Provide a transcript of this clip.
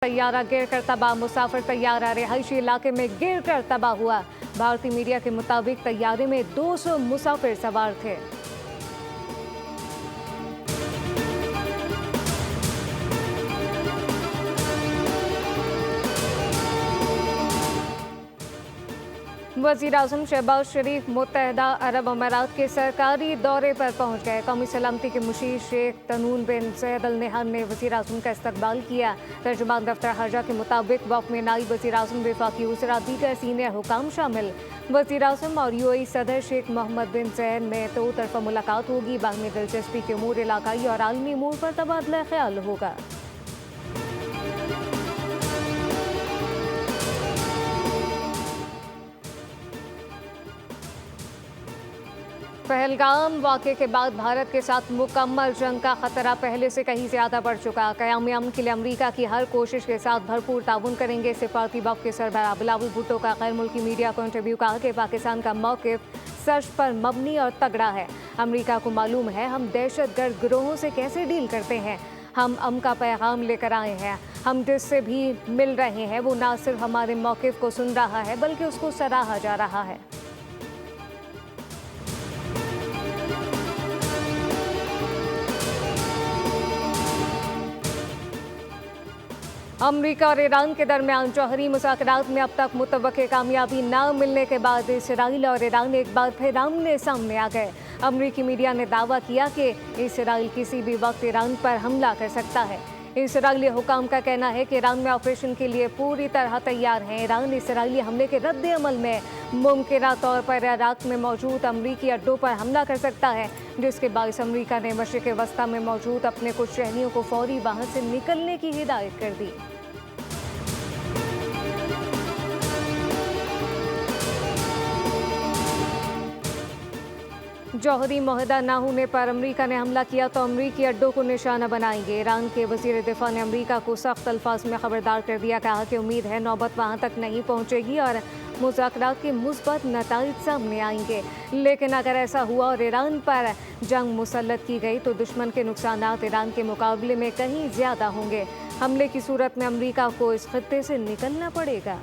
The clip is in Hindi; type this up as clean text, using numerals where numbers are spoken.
तैयारा गिरकर तबाह, मुसाफिर तैयारा रिहायशी इलाके में गिरकर तबाह हुआ। भारतीय मीडिया के मुताबिक तैयारे में 200 मुसाफिर सवार थे। वज़ीर आज़म शहबाज शरीफ मुत्तहदा अरब अमारात के सरकारी दौरे पर पहुंच गए। कौमी सलामती के मुशीर शेख तनून बिन सैयद अल नहयान ने वज़ीर आज़म का इस्तकबाल किया। तर्जुमान दफ्तर हाजा के मुताबिक वफ़द में नायब वज़ीर आज़म, वफाकी वज़रा, दीगर सीनियर हुकाम शामिल। वज़ीर आज़म और यूएई सदर शेख मोहम्मद बिन ज़ायद में दो तरफ़ा मुलाकात होगी। बाहमी दिलचस्पी के अमूर, इलाकाई और आलमी अमूर पर तबादला ख्याल होगा। पहलगाम वाक़े के बाद भारत के साथ मुकम्मल जंग का खतरा पहले से कहीं ज़्यादा बढ़ चुका। क़याम अमन के लिए अमरीका की हर कोशिश के साथ भरपूर ताउन करेंगे। सिफारती वफ़द के सरबराह बिलावल भुट्टो का गैर मुल्की मीडिया को इंटरव्यू, कहा कि पाकिस्तान का मौक़िफ़ सच पर मबनी और तगड़ा है। अमरीका को मालूम है हम दहशतगर्द गिरोहों से कैसे डील करते हैं। हम अमन का पैगाम लेकर आए हैं। हम जिससे भी मिल रहे हैं वो ना सिर्फ हमारे मौक़िफ़ को सुन रहा है बल्कि उसको सराहा जा रहा है। अमरीका और ईरान के दरमियान जौहरी मुज़ाकरात में अब तक मुतवक्के कामयाबी न मिलने के बाद इसराइल और ईरान एक बार फिर आमने सामने आ गए। अमरीकी मीडिया ने दावा किया कि इसराइल किसी भी वक्त ईरान पर हमला कर सकता है। इसराइली हुकाम का कहना है कि ईरान में ऑपरेशन के लिए पूरी तरह तैयार है। ईरान इसराइली हमले के रद्द अमल में मुमकिन तौर पर इराक में मौजूद अमरीकी अड्डों पर हमला कर सकता है, जिसके बायस अमरीका ने मशरिक़ वस्ता में मौजूद अपने कुछ शहरियों को फौरी वहां से निकलने की हिदायत कर दी। जौहरी मुआहदा न होने पर अमरीका ने हमला किया तो अमरीकी अड्डों को निशाना बनाएंगे। ईरान के वज़ीर दिफा ने अमरीका को सख्त अल्फाज में खबरदार कर दिया। कहा कि उम्मीद है नौबत वहां तक नहीं पहुंचेगी और मुज़ाकरात के मुस्बत नताइज सामने आएंगे। लेकिन अगर ऐसा हुआ और ईरान पर जंग मुसल्लत की गई तो दुश्मन के नुकसानात ईरान के मुकाबले में कहीं ज़्यादा होंगे। हमले की सूरत में अमरीका को इस खित्ते से निकलना पड़ेगा।